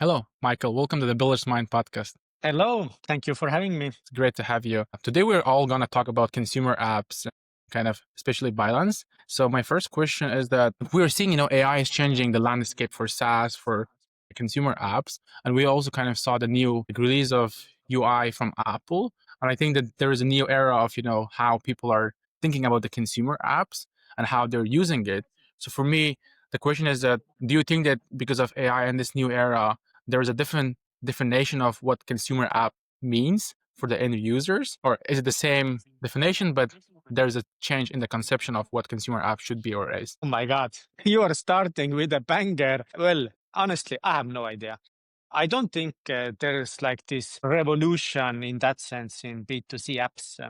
Hello, Michael. Welcome to the Builder's Mind podcast. Hello, thank you for having me. It's great to have you. Today, we're all going to talk about consumer apps, kind of especially Bilance. So, my first question is that we're seeing, AI is changing the landscape for SaaS, for consumer apps. And we also kind of saw the new release of UI from Apple. And I think that there is a new era of, how people are thinking about the consumer apps and how they're using it. So, for me, the question is that do you think that because of AI and this new era, there is a different definition of what consumer app means for the end users, or is it the same definition but there's a change in the conception of what consumer app should be or is? Oh my God, you are starting with a banger. Well, honestly, I have no idea. I don't think there's like this revolution in that sense in B2C apps.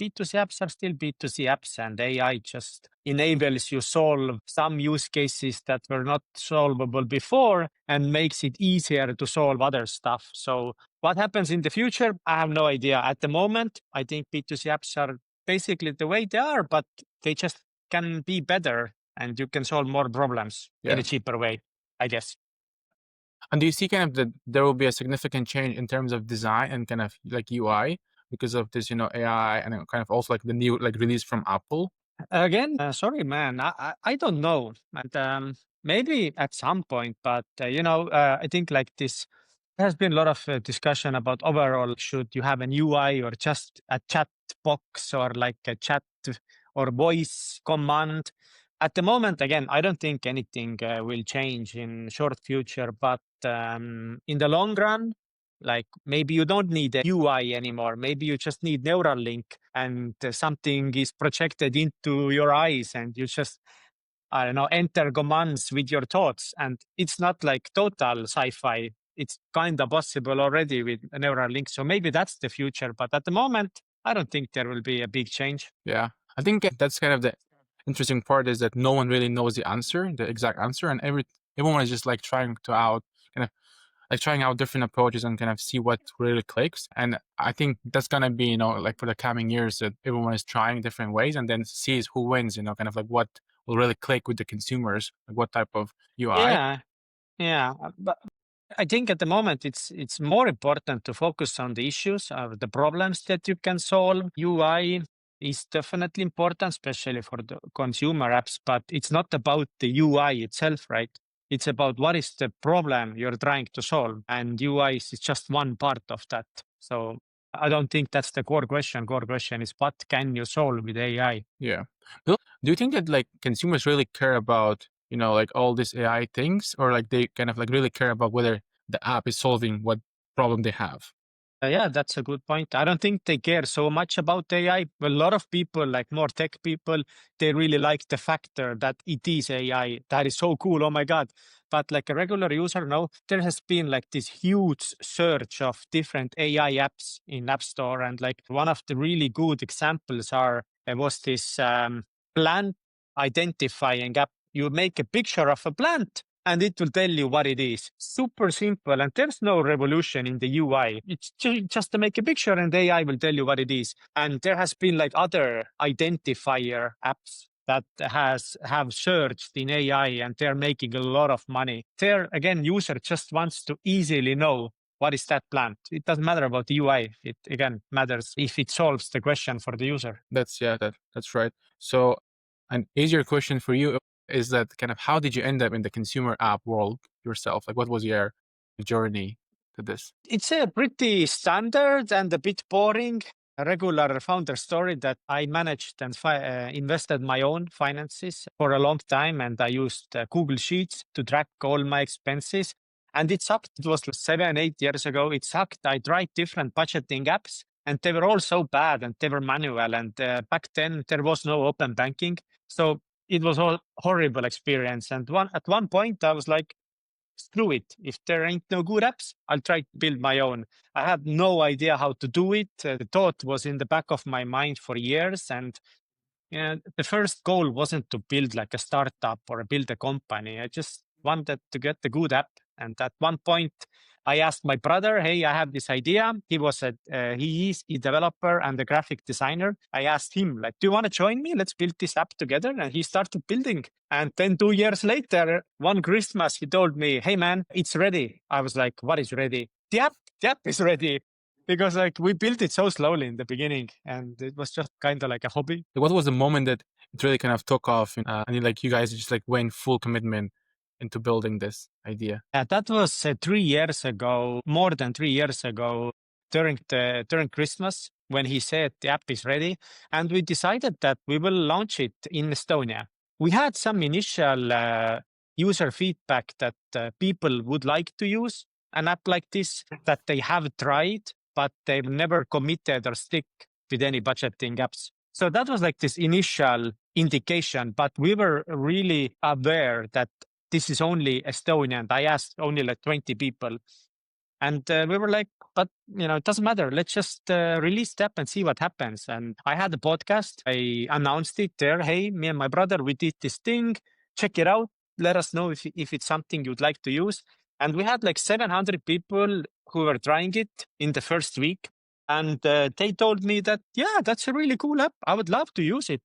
B2C apps are still B2C apps, and AI just enables you solve some use cases that were not solvable before and makes it easier to solve other stuff. So what happens in the future? I have no idea. At the moment, I think B2C apps are basically the way they are, but they just can be better and you can solve more problems in a cheaper way, I guess. And do you see kind of that there will be a significant change in terms of design and kind of like UI because of this, AI and kind of also like the new like release from Apple? Again, sorry, man, I don't know. And maybe at some point, but I think like this. There has been a lot of discussion about overall should you have an UI or just a chat box or like a chat or voice command. At the moment, again, I don't think anything will change in short future, but in the long run, like maybe you don't need a UI anymore. Maybe you just need neural link and something is projected into your eyes and you just, I don't know, enter commands with your thoughts. And it's not like total sci-fi. It's kind of possible already with a neural link. So maybe that's the future. But at the moment, I don't think there will be a big change. Yeah, I think that's kind of the interesting part is that no one really knows the exact answer, and everyone is just like trying out different approaches and kind of see what really clicks. And I think that's gonna be, like for the coming years that everyone is trying different ways and then sees who wins, kind of like what will really click with the consumers, like what type of UI. Yeah, but I think at the moment it's more important to focus on the issues or the problems that you can solve. UI is definitely important, especially for the consumer apps, but it's not about the UI itself, right? It's about what is the problem you're trying to solve, and UI is just one part of that. So I don't think that's the core question. Core question is what can you solve with AI? Yeah. Bill, do you think that like consumers really care about, like all these AI things, or like they kind of like really care about whether the app is solving what problem they have? Yeah, that's a good point. I don't think they care so much about AI. A lot of people, like more tech people, they really like the factor that it is AI. That is so cool. Oh my God. But like a regular user, no, there has been like this huge surge of different AI apps in App Store. And like one of the really good examples was this plant identifying app. You make a picture of a plant and it will tell you what it is. Super simple. And there's no revolution in the UI. It's just to make a picture and AI will tell you what it is. And there has been like other identifier apps that have surged in AI and they're making a lot of money. There again, user just wants to easily know what is that plant. It doesn't matter about the UI. It again matters if it solves the question for the user. That's that's right. So an easier question for you is that kind of how did you end up in the consumer app world yourself? Like what was your journey to this? It's a pretty standard and a bit boring, a regular founder story that I managed and invested my own finances for a long time. And I used Google Sheets to track all my expenses. And it sucked. It was 7, 8 years ago. It sucked. I tried different budgeting apps and they were all so bad and they were manual. And back then there was no open banking. So it was all horrible experience. And at one point I was like, screw it. If there ain't no good apps, I'll try to build my own. I had no idea how to do it. The thought was in the back of my mind for years. And the first goal wasn't to build like a startup or build a company. I just wanted to get the good app. And at one point, I asked my brother, hey, I have this idea. He is a developer and a graphic designer. I asked him, like, do you want to join me? Let's build this app together. And he started building. And then 2 years later, one Christmas, he told me, hey man, it's ready. I was like, what is ready? The app is ready. Because like we built it so slowly in the beginning and it was just kind of like a hobby. What was the moment that it really kind of took off and like you guys just like went full commitment into building this idea? That was 3 years ago, more than 3 years ago, during Christmas, when he said the app is ready, and we decided that we will launch it in Estonia. We had some initial user feedback that people would like to use an app like this, that they have tried, but they've never committed or stick with any budgeting apps. So that was like this initial indication, but we were really aware that this is only Estonian. I asked only like 20 people. And we were like, but it doesn't matter. Let's just release the app and see what happens. And I had a podcast. I announced it there. Hey, me and my brother, we did this thing. Check it out. Let us know if it's something you'd like to use. And we had like 700 people who were trying it in the first week. And they told me that, yeah, that's a really cool app. I would love to use it.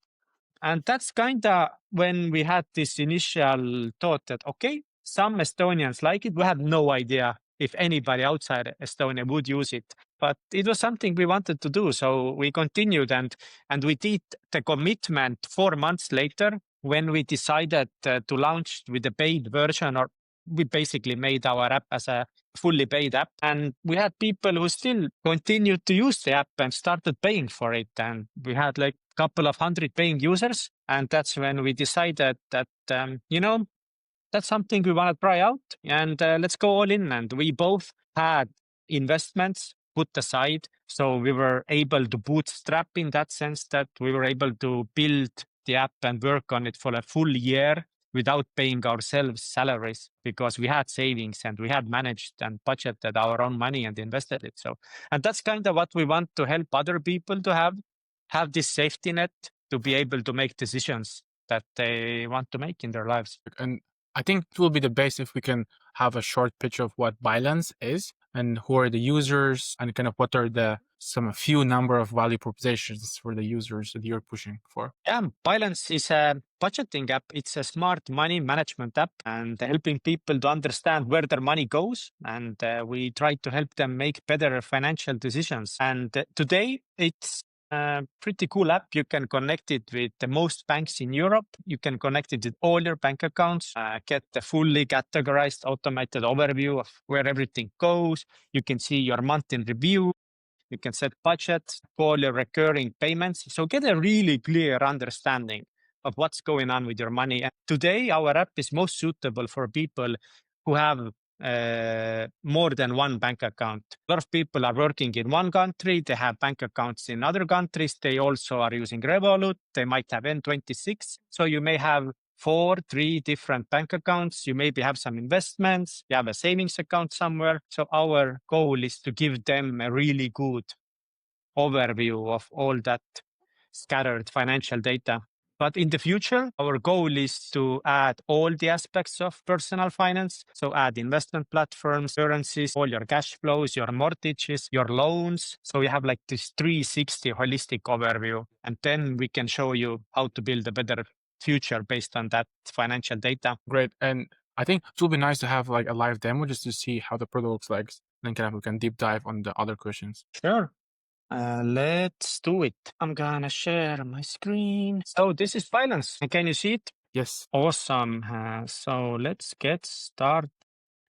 And that's kind of when we had this initial thought that, okay, some Estonians like it. We had no idea if anybody outside Estonia would use it, but it was something we wanted to do. So we continued and we did the commitment 4 months later when we decided to launch with the paid version, or we basically made our app as a fully paid app. And we had people who still continued to use the app and started paying for it. And we had like a couple of hundred paying users. And that's when we decided that, that's something we want to try out and let's go all in. And we both had investments put aside. So we were able to bootstrap in that sense that we were able to build the app and work on it for a full year without paying ourselves salaries, because we had savings and we had managed and budgeted our own money and invested it. So, and that's kind of what we want to help other people to have this safety net to be able to make decisions that they want to make in their lives. And I think it will be the best if we can have a short picture of what Bilance is and who are the users and kind of what are some few number of value propositions for the users that you're pushing for. Yeah, Bilance is a budgeting app. It's a smart money management app and helping people to understand where their money goes. And we try to help them make better financial decisions. And today it's a pretty cool app. You can connect it with the most banks in Europe. You can connect it with all your bank accounts, get the fully categorized automated overview of where everything goes. You can see your monthly review. You can set budgets, call your recurring payments. So get a really clear understanding of what's going on with your money. And today, our app is most suitable for people who have more than one bank account. A lot of people are working in one country. They have bank accounts in other countries. They also are using Revolut. They might have N26. So you may have 3 different bank accounts. You maybe have some investments. You have a savings account somewhere. So our goal is to give them a really good overview of all that scattered financial data. But in the future, our goal is to add all the aspects of personal finance. So add investment platforms, currencies, all your cash flows, your mortgages, your loans. So we have like this 360 holistic overview. And then we can show you how to build a better future based on that financial data. Great. And I think it will be nice to have like a live demo just to see how the product looks like. Then kind of we can deep dive on the other questions. Sure. Let's do it. I'm gonna share my screen. So this is Bilance. Can you see it? Yes. Awesome. So let's get started.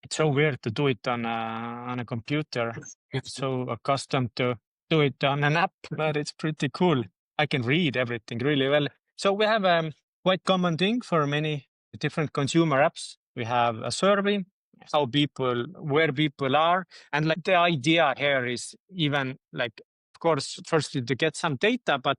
It's so weird to do it on a computer. It's so accustomed to do it on an app, but it's pretty cool. I can read everything really well. So we have a quite common thing for many different consumer apps. We have a survey, where people are. And like the idea here is even like, of course, firstly to get some data, but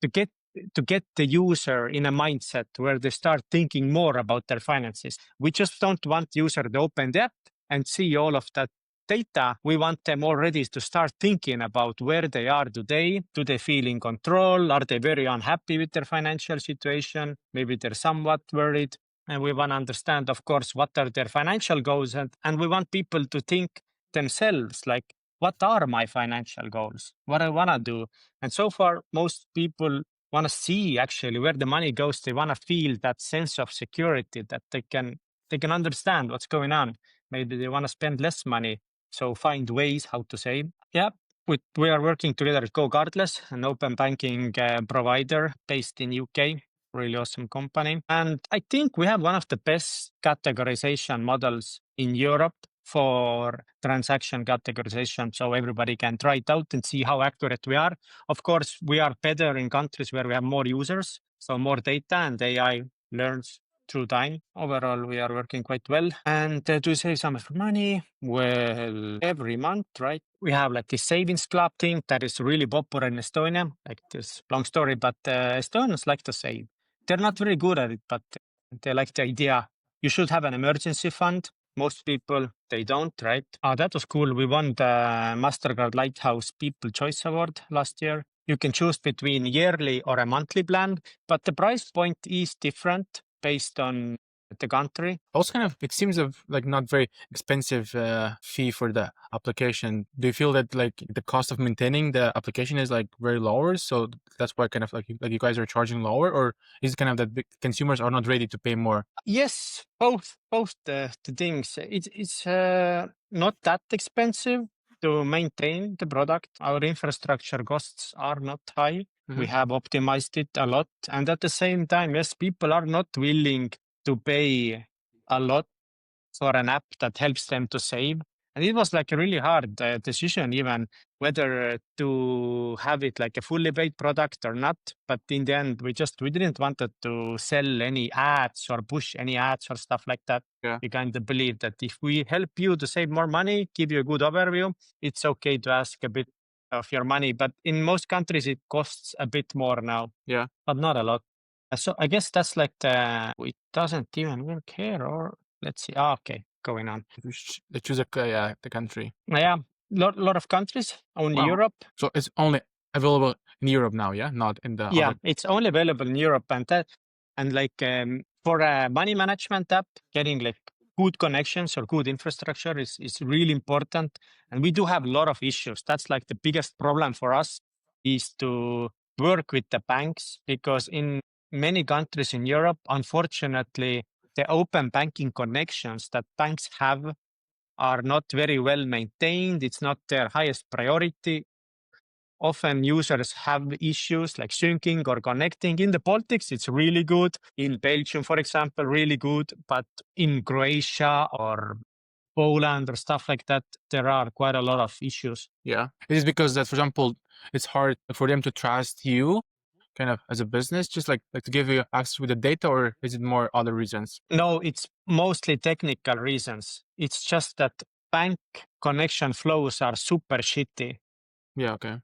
to get the user in a mindset where they start thinking more about their finances. We just don't want user to open the app and see all of that data. We want them already to start thinking about where they are today. Do they feel in control? Are they very unhappy with their financial situation? Maybe they're somewhat worried. And we want to understand, of course, what are their financial goals. And we want people to think themselves, like, what are my financial goals? What I want to do? And so far, most people want to see actually where the money goes. They want to feel that sense of security that they can understand what's going on. Maybe they want to spend less money. So find ways how to save. Yeah, we are working together with GoGardless, an open banking provider based in UK. Really awesome company. And I think we have one of the best categorization models in Europe for transaction categorization. So everybody can try it out and see how accurate we are. Of course, we are better in countries where we have more users, so more data, and AI learns through time. Overall, we are working quite well. And to save some of money, well, every month, right? We have like this savings club thing that is really popular in Estonia. Like this long story, but Estonians like to save. They're not very good at it, but they like the idea. You should have an emergency fund. Most people, they don't, right? That was cool. We won the Mastercard Lighthouse People Choice Award last year. You can choose between yearly or a monthly plan, but the price point is different based on the country. Also, kind of, it seems of like not very expensive fee for the application. Do you feel that like the cost of maintaining the application is like very lower, so that's why kind of like you guys are charging lower, or is it kind of that big consumers are not ready to pay more? Yes, both the things. It's not that expensive to maintain the product. Our infrastructure costs are not high. We have optimized it a lot, and at the same time, yes, people are not willing to pay a lot for an app that helps them to save. And it was like a really hard decision, even whether to have it like a fully paid product or not. But in the end, we didn't want it to sell any ads or push any ads or stuff like that. Yeah. We kind of believe that if we help you to save more money, give you a good overview, it's okay to ask a bit of your money. But in most countries, it costs a bit more now. Yeah. But not a lot. So I guess that's like it doesn't even work here, or let's see. Okay, going on. They choose the country. Yeah, lot of countries, only Wow. Europe. So it's only available in Europe now, yeah, not in the Yeah, other. it's only available in Europe, and like for a money management app, getting like good connections or good infrastructure is really important. And we do have a lot of issues. That's like the biggest problem for us is to work with the banks, because in many countries in Europe, unfortunately, the open banking connections that banks have are not very well maintained. It's not their highest priority. Often users have issues like syncing or connecting. In the Baltics, it's really good. In Belgium, for example, really good. But in Croatia or Poland or stuff like that, there are quite a lot of issues. Yeah. It is because that, for example, it's hard for them to trust you kind of as a business, just like to give you access with the data, or is it more other reasons? No, it's mostly technical reasons. It's just that bank connection flows are super shitty. Yeah, okay.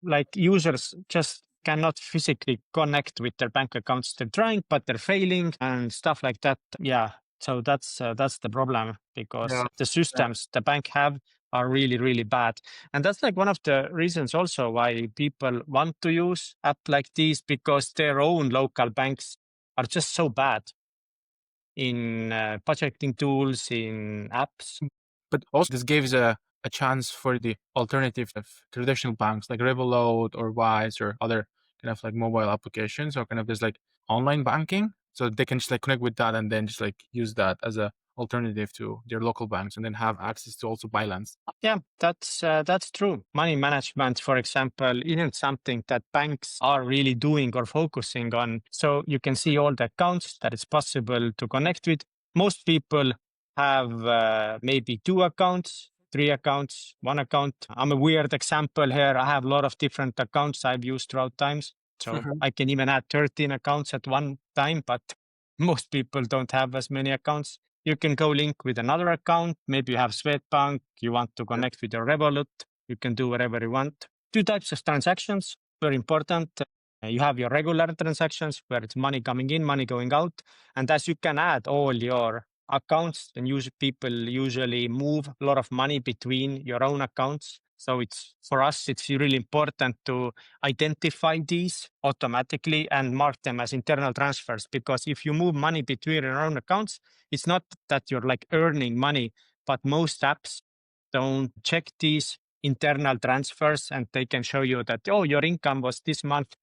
Like users just cannot physically connect with their bank accounts. They're trying, but they're failing and stuff like that. Yeah. So that's the problem, because Yeah. the systems the bank have are really, really bad. And that's like one of the reasons also why people want to use app like these, because their own local banks are just so bad in budgeting tools, in apps. But also this gives a chance for the alternative of traditional banks like Revolut or Wise or other kind of like mobile applications, or kind of this like online banking. So they can just like connect with that and then just like use that as a alternative to their local banks, and then have access to also Bilance. Yeah, that's true. Money management, for example, isn't something that banks are really doing or focusing on. So you can see all the accounts that it's possible to connect with. Most people have maybe 2 accounts, 3 accounts, 1 account. I'm a weird example here. I have a lot of different accounts I've used throughout times. So I can even add 13 accounts at one time, but most people don't have as many accounts. You can go link with another account. Maybe you have Swedbank, you want to connect with your Revolut. You can do whatever you want. 2 types of transactions, very important. You have your regular transactions where it's money coming in, money going out. And as you can add all your accounts, then people usually move a lot of money between your own accounts. So for us, it's really important to identify these automatically and mark them as internal transfers, because if you move money between your own accounts, it's not that you're like earning money, but most apps don't check these internal transfers, and they can show you that, oh, your income was this month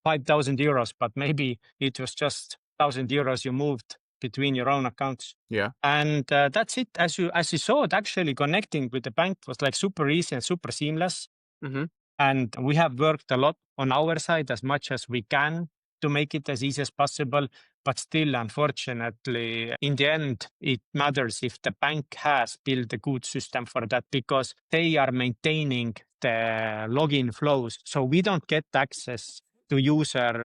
5,000 euros, but maybe it was just 1,000 euros you moved between your own accounts. Yeah. And that's it. As you saw, it actually connecting with the bank was like super easy and super seamless. Mm-hmm. And we have worked a lot on our side as much as we can to make it as easy as possible. But still, unfortunately, in the end, it matters if the bank has built a good system for that, because they are maintaining the login flows. So we don't get access to user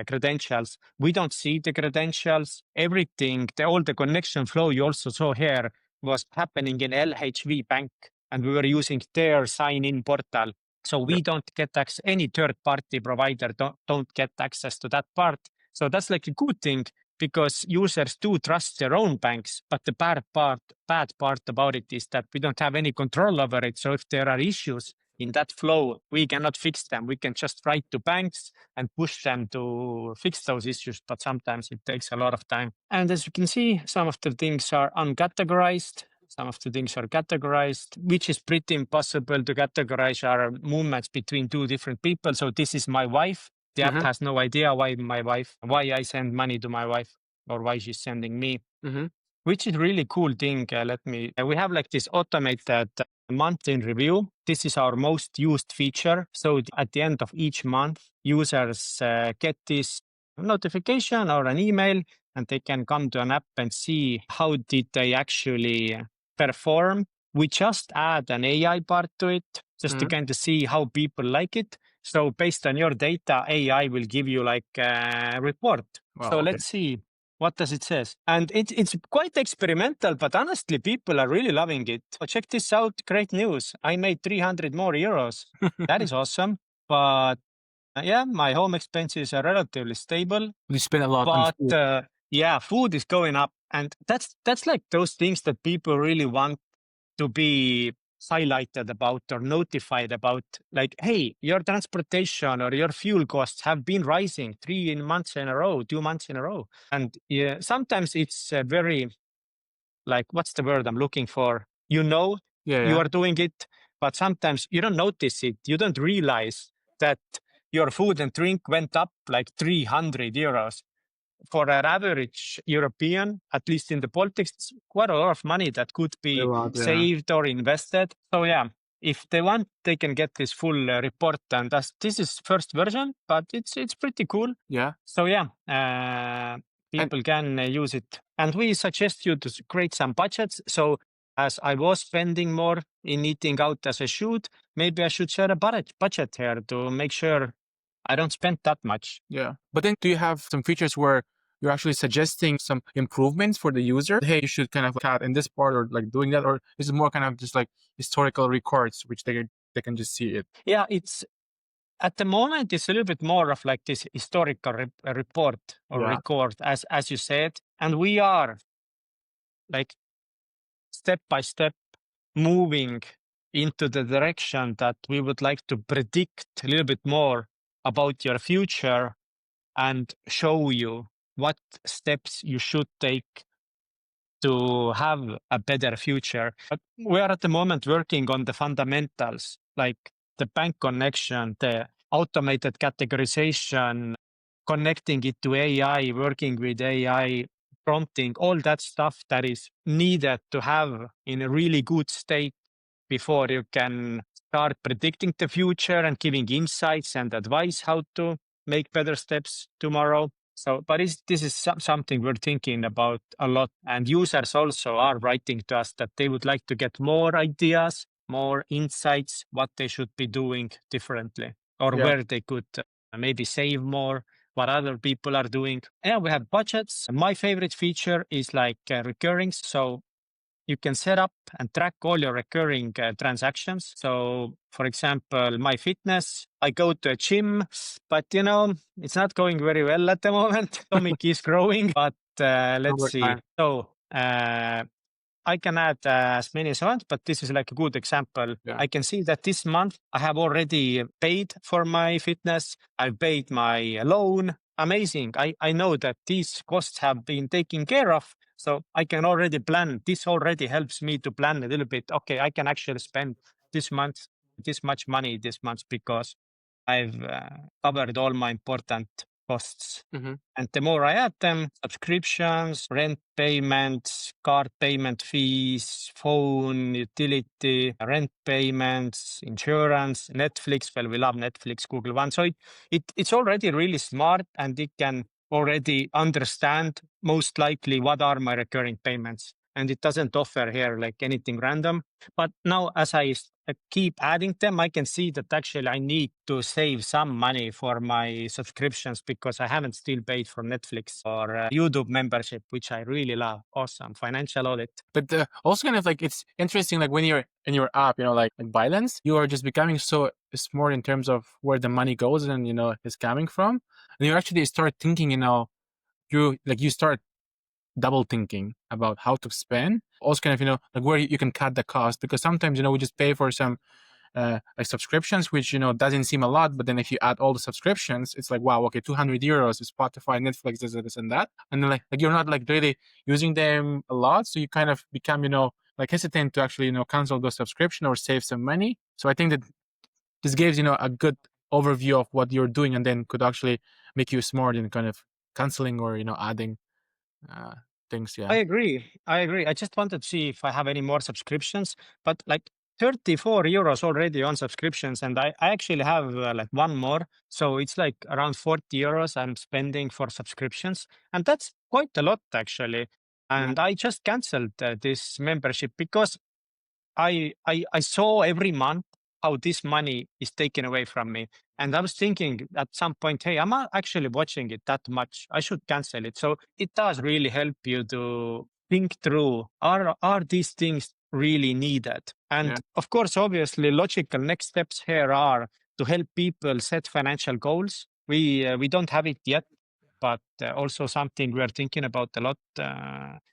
credentials. We don't see the credentials. Everything, all the connection flow you also saw here was happening in LHV Bank, and we were using their sign-in portal. So we don't get access, any third-party provider don't get access to that part. So that's like a good thing, because users do trust their own banks. But the bad part about it is that we don't have any control over it. So if there are issues in that flow, we cannot fix them. We can just write to banks and push them to fix those issues, but sometimes it takes a lot of time. And as you can see, some of the things are uncategorized. Some of the things are categorized, which is pretty impossible to categorize our movements between two different people. So this is my wife. The app has no idea why I send money to my wife or why she's sending me, which is really cool thing. We have like this automated month in review. This is our most used feature. So at the end of each month, users get this notification or an email, and they can come to an app and see how did they actually perform. We just add an AI part to it just to kind of see how people like it. So based on your data, AI will give you like a report. Wow, so okay. let's see. What does it says? And it's quite experimental, but honestly, people are really loving it. Oh, check this out. Great news. I made 300 more euros. That is awesome. But yeah, my home expenses are relatively stable. You spend a lot on But food. yeah, food is going up. And that's like those things that people really want to be highlighted about or notified about, like, hey, your transportation or your fuel costs have been rising 3 months in a row, 2 months in a row. And yeah, sometimes it's very, like, what's the word I'm looking for? Yeah, You are doing it, but sometimes you don't notice it. You don't realize that your food and drink went up like 300 euros. For an average European, at least in the Baltics, it's quite a lot of money that could a be lot, yeah. saved or invested. So yeah, if they want, they can get this full report. And this is first version, but it's pretty cool. Yeah. So yeah, people can use it. And we suggest you to create some budgets. So as I was spending more in eating out as I should, maybe I should share a budget here to make sure I don't spend that much. Yeah. But then do you have some features where you're actually suggesting some improvements for the user? Hey, you should kind of cut in this part or like doing that, or is it more kind of just like historical records, which they can just see it? Yeah, it's at the moment it's a little bit more of like this historical report or record, as you said, and we are like step by step moving into the direction that we would like to predict a little bit more about your future and show you what steps you should take to have a better future. But we are at the moment working on the fundamentals, like the bank connection, the automated categorization, connecting it to AI, working with AI, prompting, all that stuff that is needed to have in a really good state before you can start predicting the future and giving insights and advice how to make better steps tomorrow. So, but this is something we're thinking about a lot. And users also are writing to us that they would like to get more ideas, more insights, what they should be doing differently, or where they could maybe save more, what other people are doing. Yeah, we have budgets. My favorite feature is like recurring. So you can set up and track all your recurring transactions. So, for example, my fitness, I go to a gym, but it's not going very well at the moment. Stomach is growing, but let's see. So, I can add as many as I want, but this is like a good example. Yeah. I can see that this month I have already paid for my fitness. I've paid my loan. Amazing. I know that these costs have been taken care of. So I can already plan. This already helps me to plan a little bit. Okay, I can actually spend this month this much money this month because I've covered all my important costs. Mm-hmm. And the more I add them, subscriptions, rent payments, card payment fees, phone, utility, rent payments, insurance, Netflix. Well, we love Netflix, Google One. So it's already really smart, and it can already understand most likely what are my recurring payments. And it doesn't offer here like anything random. But now as I keep adding them, I can see that actually I need to save some money for my subscriptions because I haven't still paid for Netflix or YouTube membership, which I really love. Awesome. Financial audit. But also kind of like it's interesting, like when you're in your app, like Bilance, you are just becoming so smart in terms of where the money goes and is coming from, and you actually start thinking, you start double thinking about how to spend. Also, kind of like where you can cut the cost, because sometimes we just pay for some like subscriptions, which doesn't seem a lot, but then if you add all the subscriptions, it's like, wow, okay, 200 euros is Spotify, Netflix, this and that, and then like you're not like really using them a lot, so you kind of become like hesitant to actually cancel those subscription or save some money. So I think that this gives a good overview of what you're doing, and then could actually make you smart in kind of canceling or adding uh, things. I Yeah. agree. I agree. I just wanted to see if I have any more subscriptions, but like 34 euros already on subscriptions. And I actually have like one more. So it's like around 40 euros I'm spending for subscriptions. And that's quite a lot actually. Yeah. And I just canceled this membership because I saw every month how this money is taken away from me. And I was thinking at some point, hey, I'm not actually watching it that much. I should cancel it. So it does really help you to think through, are these things really needed? Yeah. And of course, obviously, logical next steps here are to help people set financial goals. We don't have it yet, but also something we are thinking about a lot.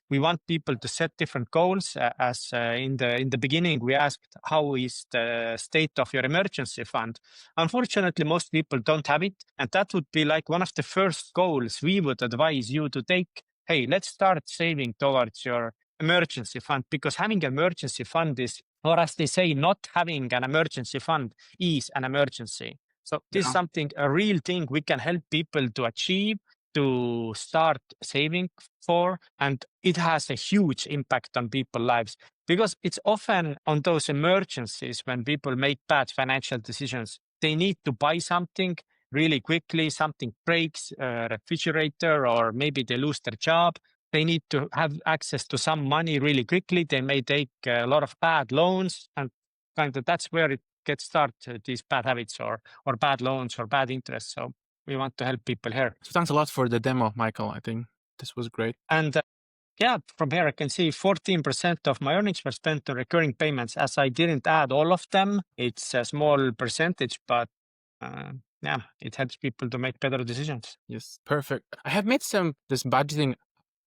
We want people to set different goals. As in the beginning, we asked how is the state of your emergency fund. Unfortunately, most people don't have it, and that would be like one of the first goals we would advise you to take. Hey, let's start saving towards your emergency fund, because having an emergency fund is, or as they say, not having an emergency fund is an emergency. So this is Yeah. something, a real thing we can help people to achieve, to start saving for, and it has a huge impact on people's lives, because it's often on those emergencies when people make bad financial decisions. They need to buy something really quickly, something breaks, a refrigerator, or maybe they lose their job. They need to have access to some money really quickly. They may take a lot of bad loans, and kind of that's where it gets started, these bad habits or bad loans or bad interest. So we want to help people here. So thanks a lot for the demo, Michael. I think this was great. And yeah, from here I can see 14% of my earnings were spent on recurring payments. As I didn't add all of them, it's a small percentage, but yeah, it helps people to make better decisions. Yes, perfect. I have made this budgeting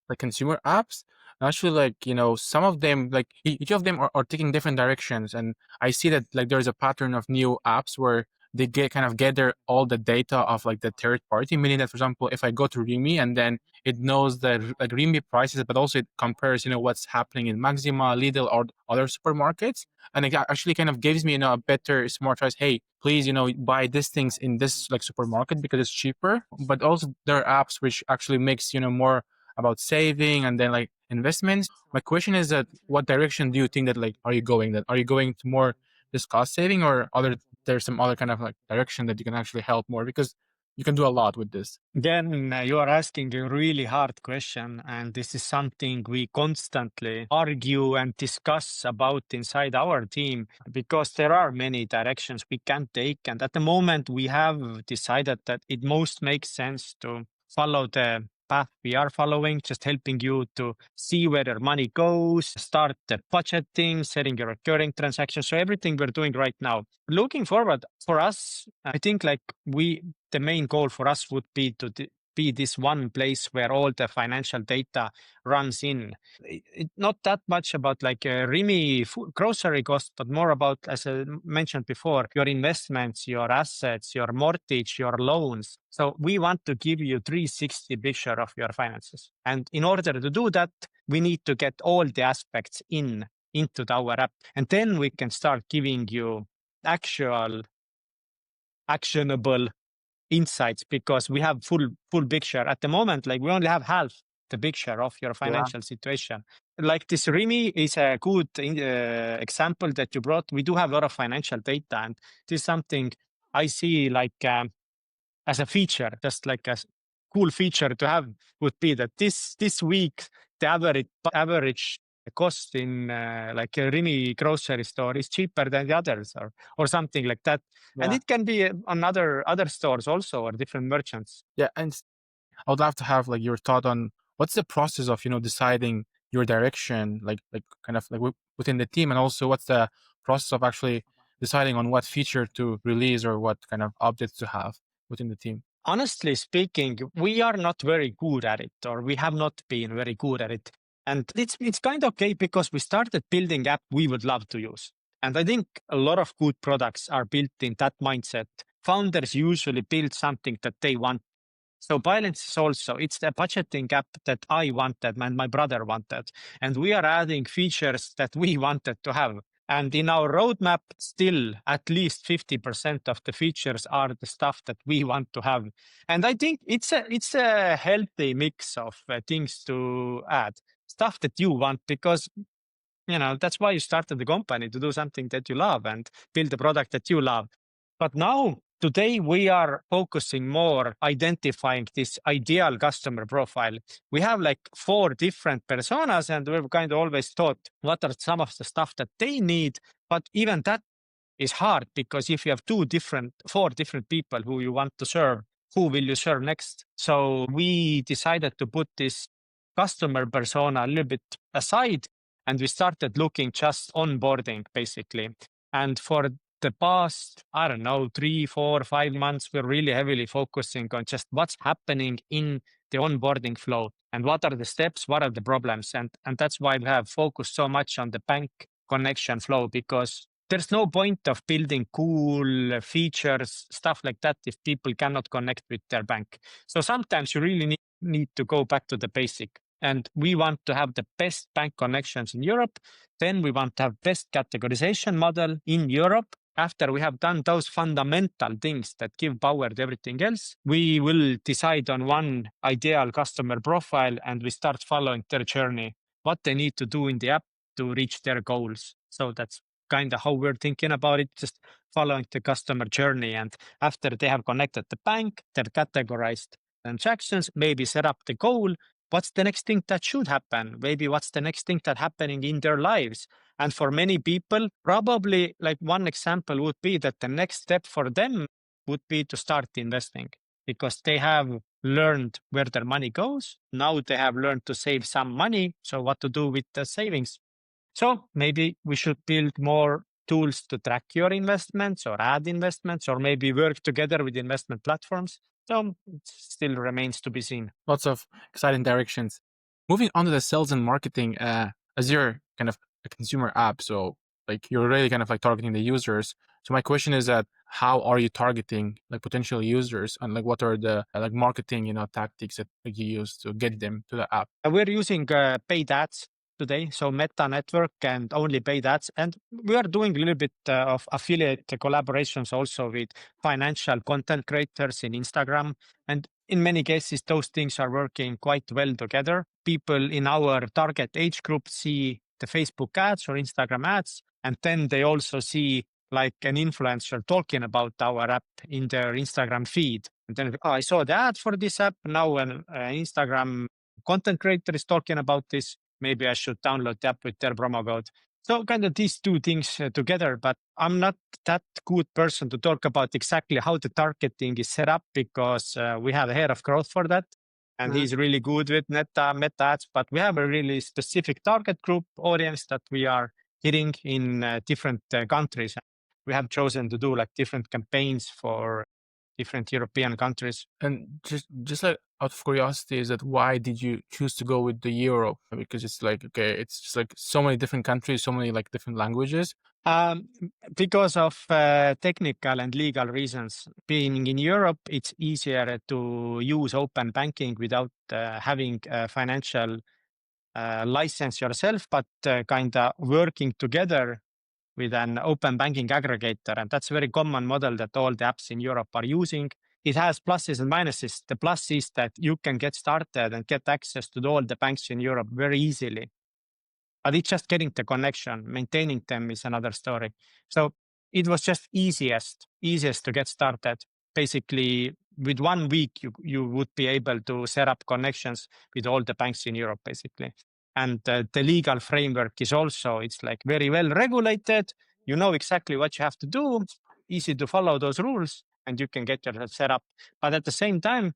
like consumer apps. Actually, like some of them, like each of them are taking different directions, and I see that like there's a pattern of new apps where they kind of gather all the data of like the third party, meaning that, for example, if I go to Rimi, and then it knows the like Rimi prices, but also it compares what's happening in Maxima, Lidl, or other supermarkets, and it actually kind of gives me a better smart choice. Hey, please buy these things in this like supermarket because it's cheaper. But also there are apps which actually makes more about saving and then like investments. My question is that what direction do you think that like are you going? That are you going to more this cost saving, or there's some other kind of like direction that you can actually help more, because you can do a lot with this. Then you are asking a really hard question, and this is something we constantly argue and discuss about inside our team, because there are many directions we can take. And at the moment, we have decided that it most makes sense to follow the path we are following, just helping you to see where your money goes, start the budgeting, setting your recurring transactions. So everything we're doing right now. Looking forward for us, I think like the main goal for us would be to be this one place where all the financial data runs in. Not that much about like a Rimi grocery cost, but more about, as I mentioned before, your investments, your assets, your mortgage, your loans. So we want to give you 360 picture of your finances. And in order to do that, we need to get all the aspects into our app, and then we can start giving you actual actionable insights, because we have full picture at the moment. Like, we only have half the picture of your Yeah. financial situation. Like, this Rimi is a good example that you brought. We do have a lot of financial data, and this is something I see like as a feature, just like a cool feature to have, would be that this week the average cost in like a Rimi grocery store is cheaper than the others, or something like that. And Yeah. it can be on other stores also, or different merchants. Yeah. And I would love to have like your thought on what's the process of, deciding your direction, like kind of like within the team, and also what's the process of actually deciding on what feature to release or what kind of updates to have within the team. Honestly speaking, we are not very good at it, or we have not been very good at it. And it's kind of okay, because we started building app we would love to use. And I think a lot of good products are built in that mindset. Founders usually build something that they want. So Bilance is also, it's a budgeting app that I wanted and my brother wanted. And we are adding features that we wanted to have. And in our roadmap, still at least 50% of the features are the stuff that we want to have. And I think it's a healthy mix of things to add, stuff that you want, because that's why you started the company, to do something that you love and build a product that you love. But now, today, we are focusing more identifying this ideal customer profile. We have like 4 different personas, and we've kind of always thought what are some of the stuff that they need. But even that is hard, because if you have 4 different people who you want to serve, who will you serve next? So we decided to put this customer persona a little bit aside, and we started looking just onboarding, basically. And for the past, I don't know, 3, 4, 5 months, we're really heavily focusing on just what's happening in the onboarding flow, and what are the steps, what are the problems. And that's why we have focused so much on the bank connection flow, because there's no point of building cool features, stuff like that, if people cannot connect with their bank. So sometimes you really need to go back to the basic. And we want to have the best bank connections in Europe. Then we want to have best categorization model in Europe. After we have done those fundamental things that give power to everything else, we will decide on one ideal customer profile, and we start following their journey, what they need to do in the app to reach their goals. So that's kind of how we're thinking about it, just following the customer journey. And after they have connected the bank, they've categorized transactions, maybe set up the goal, what's the next thing that should happen? Maybe what's the next thing that's happening in their lives? And for many people, probably like one example would be that the next step for them would be to start investing, because they have learned where their money goes. Now they have learned to save some money. So what to do with the savings? So maybe we should build more tools to track your investments, or add investments, or maybe work together with investment platforms. So it still remains to be seen. Lots of exciting directions. Moving on to the sales and marketing, as you're kind of a consumer app, so like you're really kind of like targeting the users. So my question is that how are you targeting like potential users, and like what are the like marketing tactics that like, you use to get them to the app? We're using paid ads today, so Meta network and only paid ads. And we are doing a little bit of affiliate collaborations also with financial content creators in Instagram. And in many cases, those things are working quite well together. People in our target age group see the Facebook ads or Instagram ads, and then they also see like an influencer talking about our app in their Instagram feed. And then, oh, I saw the ad for this app. Now an Instagram content creator is talking about this. Maybe I should download the app with their promo code. So kind of these 2 things together, but I'm not that good person to talk about exactly how the targeting is set up, because we have a head of growth for that. And he's really good with meta ads, but we have a really specific target group audience that we are hitting in different countries. We have chosen to do like different campaigns for different European countries. And just like out of curiosity, is that why did you choose to go with the Europe? Because it's like, okay, it's just like so many different countries, so many like different languages. Because of technical and legal reasons. Being in Europe, it's easier to use open banking without having financial license yourself, but kind of working together with an open banking aggregator. And that's a very common model that all the apps in Europe are using. It has pluses and minuses. The plus is that you can get started and get access to all the banks in Europe very easily. But it's just getting the connection. Maintaining them is another story. So it was just easiest to get started. Basically, with 1 week, you would be able to set up connections with all the banks in Europe, basically. And the legal framework is also, it's like very well regulated. You know exactly what you have to do, easy to follow those rules, and you can get yourself set up. But at the same time,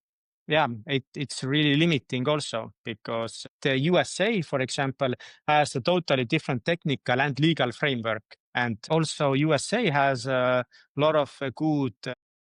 yeah, it's really limiting also, because the USA, for example, has a totally different technical and legal framework. And also USA has a lot of good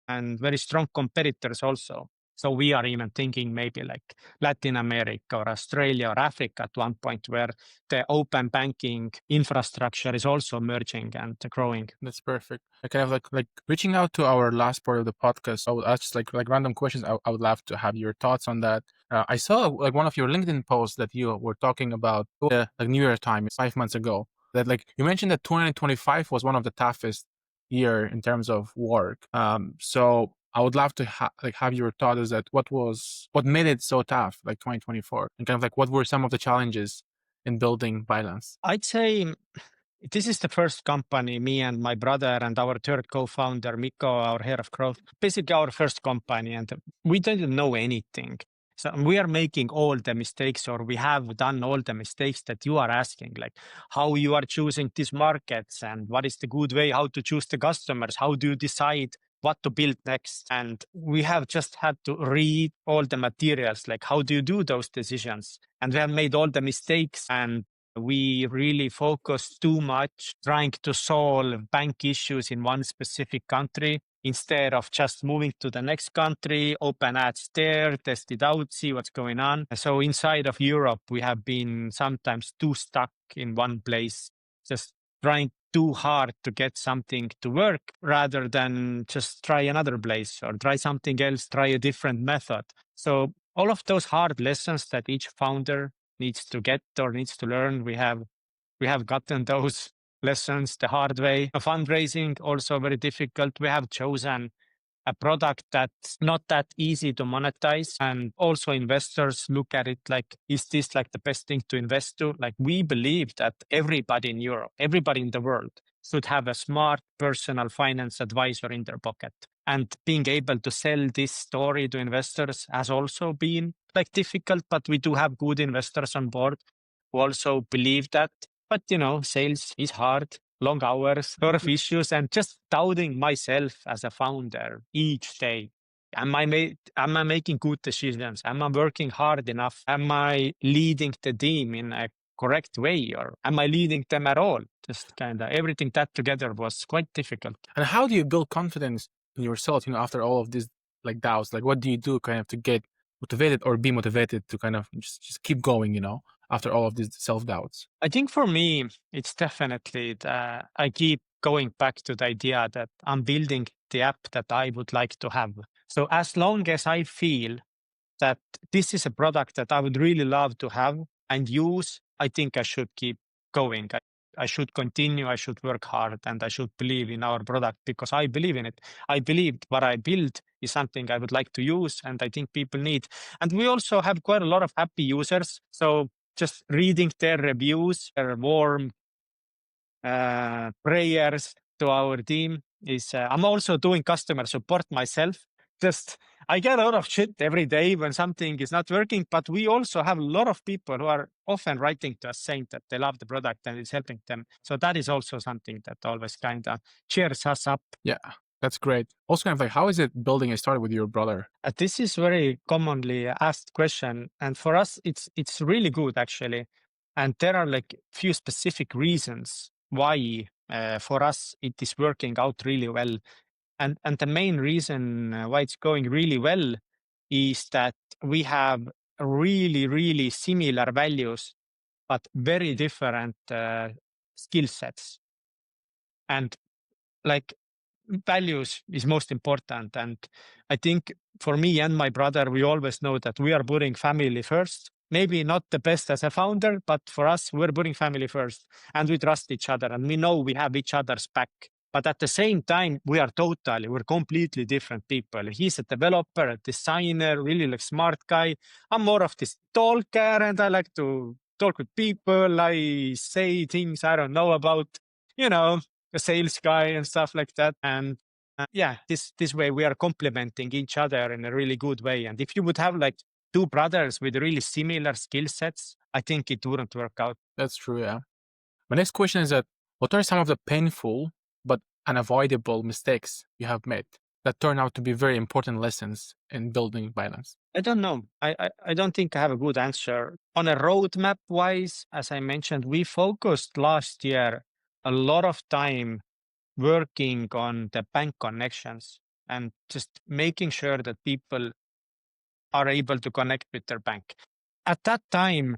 and very strong competitors also. So we are even thinking maybe like Latin America or Australia or Africa at one point, where the open banking infrastructure is also emerging and growing. That's perfect. I kind of like reaching out to our last part of the podcast. I would ask like random questions. I would love to have your thoughts on that. I saw like one of your LinkedIn posts that you were talking about like New Year time 5 months ago. That like you mentioned that 2025 was one of the toughest year in terms of work. So I would love to have your thought is that what made it so tough, like 2024, and kind of like what were some of the challenges in building Bilance? I'd say this is the first company, me and my brother and our third co-founder, Mikko, our head of growth, basically our first company, and we didn't know anything. So we are making all the mistakes, or we have done all the mistakes that you are asking, like how you are choosing these markets and what is the good way, how to choose the customers, how do you decide what to build next. And we have just had to read all the materials, like how do you do those decisions? And we have made all the mistakes, and we really focus too much trying to solve bank issues in one specific country instead of just moving to the next country, open ads there, test it out, see what's going on. So inside of Europe, we have been sometimes too stuck in one place, just trying too hard to get something to work rather than just try another place or try something else, try a different method. So all of those hard lessons that each founder needs to get or needs to learn, we have gotten those lessons the hard way. Fundraising also very difficult. We have chosen a product that's not that easy to monetize, and also investors look at it like, is this like the best thing to invest to? Like, we believe that everybody in Europe, everybody in the world should have a smart personal finance advisor in their pocket. And being able to sell this story to investors has also been like difficult, but we do have good investors on board who also believe that. But sales is hard, long hours, a lot of issues, and just doubting myself as a founder each day. Am I making good decisions? Am I working hard enough? Am I leading the team in a correct way, or am I leading them at all? Just kind of everything that together was quite difficult. And how do you build confidence in yourself, after all of these like doubts? Like what do you do kind of to get motivated or be motivated to kind of just keep going, after all of these self-doubts? I think for me, it's definitely that I keep going back to the idea that I'm building the app that I would like to have. So as long as I feel that this is a product that I would really love to have and use, I think I should keep going. I should continue, I should work hard, and I should believe in our product because I believe in it. I believe what I build is something I would like to use and I think people need. And we also have quite a lot of happy users. So just reading their reviews, their warm prayers to our team is, I'm also doing customer support myself. Just, I get a lot of shit every day when something is not working, but we also have a lot of people who are often writing to us saying that they love the product and it's helping them. So that is also something that always kind of cheers us up. Yeah, that's great. Also, kind of like, how is it building a startup with your brother? This is very commonly asked question, and for us, it's really good actually. And there are like few specific reasons why for us it is working out really well. And the main reason why it's going really well is that we have really, really similar values, but very different skill sets. And like values is most important. And I think for me and my brother, we always know that we are putting family first. maybe not the best as a founder, but for us, we're putting family first and we trust each other and we know we have each other's back. But at the same time, we're completely different people. He's a developer, a designer, really like smart guy. I'm more of this talker and I like to talk with people. I say things I don't know about, you know, a sales guy and stuff like that. And yeah, this way we are complementing each other in a really good way. And if you would have like two brothers with really similar skill sets, I think it wouldn't work out. That's true, yeah. My next question is that what are some of the painful but unavoidable mistakes you have made that turn out to be very important lessons in building Bilance? I don't know. I don't think I have a good answer. On a roadmap wise, as I mentioned, we focused last year a lot of time working on the bank connections and just making sure that people are able to connect with their bank. At that time,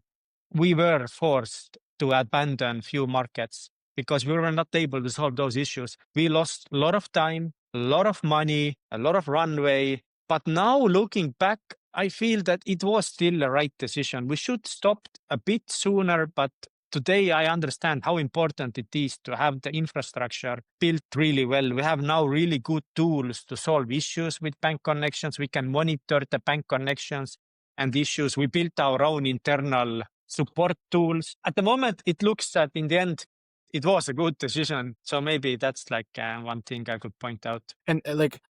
we were forced to abandon few markets because we were not able to solve those issues. We lost a lot of time, a lot of money, a lot of runway. But now looking back, I feel that it was still the right decision. We should stop a bit sooner, but today I understand how important it is to have the infrastructure built really well. We have now really good tools to solve issues with bank connections. We can monitor the bank connections and issues. We built our own internal support tools. At the moment, it looks that in the end, it was a good decision. So maybe that's like one thing I could point out. And like,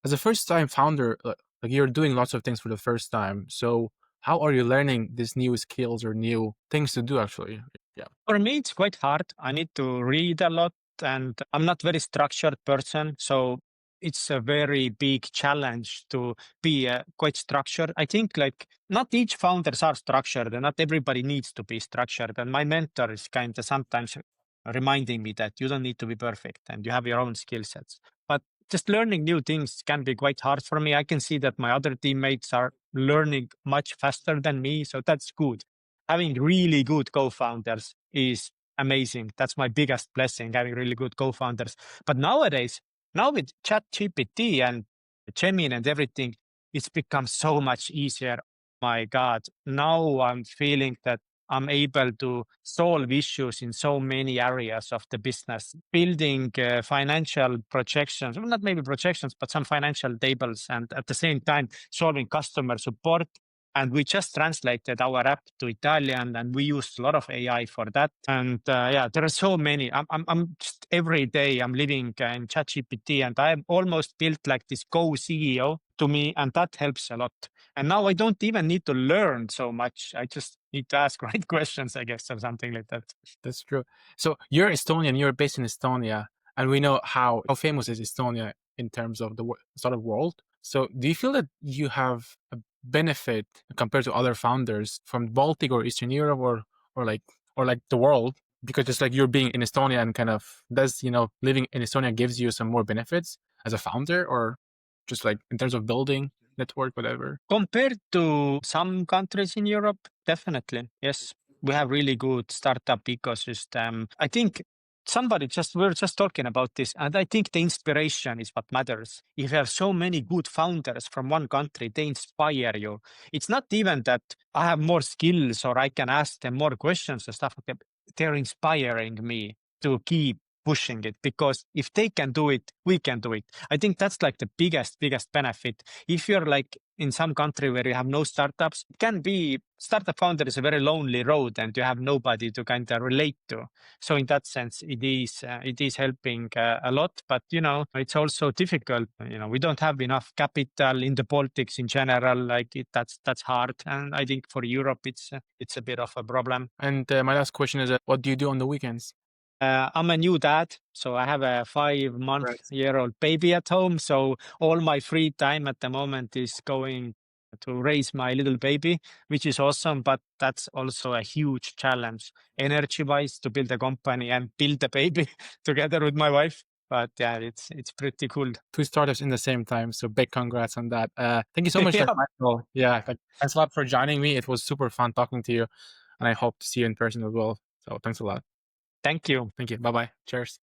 as a first-time founder, like you're doing lots of things for the first time. So how are you learning these new skills or new things to do? Actually, yeah. For me, it's quite hard. I need to read a lot, and I'm not very structured person, so it's a very big challenge to be quite structured. I think like not each founders are structured, and not everybody needs to be structured. And my mentor is kind of sometimes reminding me that you don't need to be perfect and you have your own skill sets. But just learning new things can be quite hard for me. I can see that my other teammates are learning much faster than me, so that's good. Having really good co-founders is amazing. That's my biggest blessing, having really good co-founders. But nowadays, now with ChatGPT and Gemini and everything, it's become so much easier. My God, now I'm feeling that I'm able to solve issues in so many areas of the business, building financial projections, well, not maybe projections, but some financial tables, and at the same time solving customer support. And we just translated our app to Italian, and we used a lot of AI for that. And yeah, there are so many. I'm just every day I'm living in ChatGPT, and I'm almost built like this co-CEO to me, and that helps a lot. And now I don't even need to learn so much. I just need to ask right questions, I guess, or something like that. That's true. So you're Estonian, you're based in Estonia, and we know how famous is Estonia in terms of the sort of world. So do you feel that you have a benefit compared to other founders from Baltic or Eastern Europe or like the world? Because just like you're being in Estonia and kind of living in Estonia gives you some more benefits as a founder, or just like in terms of building network, whatever. Compared to some countries in Europe, definitely. Yes. We have really good startup ecosystem. I think we were just talking about this, and I think the inspiration is what matters. If you have so many good founders from one country, they inspire you. It's not even that I have more skills or I can ask them more questions and stuff like that. They're inspiring me to keep pushing it, because if they can do it, we can do it. I think that's like the biggest benefit. If you're like in some country where you have no startups, it can be startup founder is a very lonely road and you have nobody to kind of relate to. So in that sense, it is helping a lot, but it's also difficult. We don't have enough capital in the Baltics in general. That's hard. And I think for Europe, it's a bit of a problem. And my last question is, what do you do on the weekends? I'm a new dad, so I have a 5-month-year-old baby at home. So all my free time at the moment is going to raise my little baby, which is awesome. But that's also a huge challenge, energy-wise, to build a company and build a baby together with my wife. But yeah, it's pretty cool. 2 startups in the same time. So big congrats on that. Thank you so much, Yeah. Michael. Yeah, thanks a lot for joining me. It was super fun talking to you, and I hope to see you in person as well. So thanks a lot. Thank you. Thank you. Bye bye. Cheers.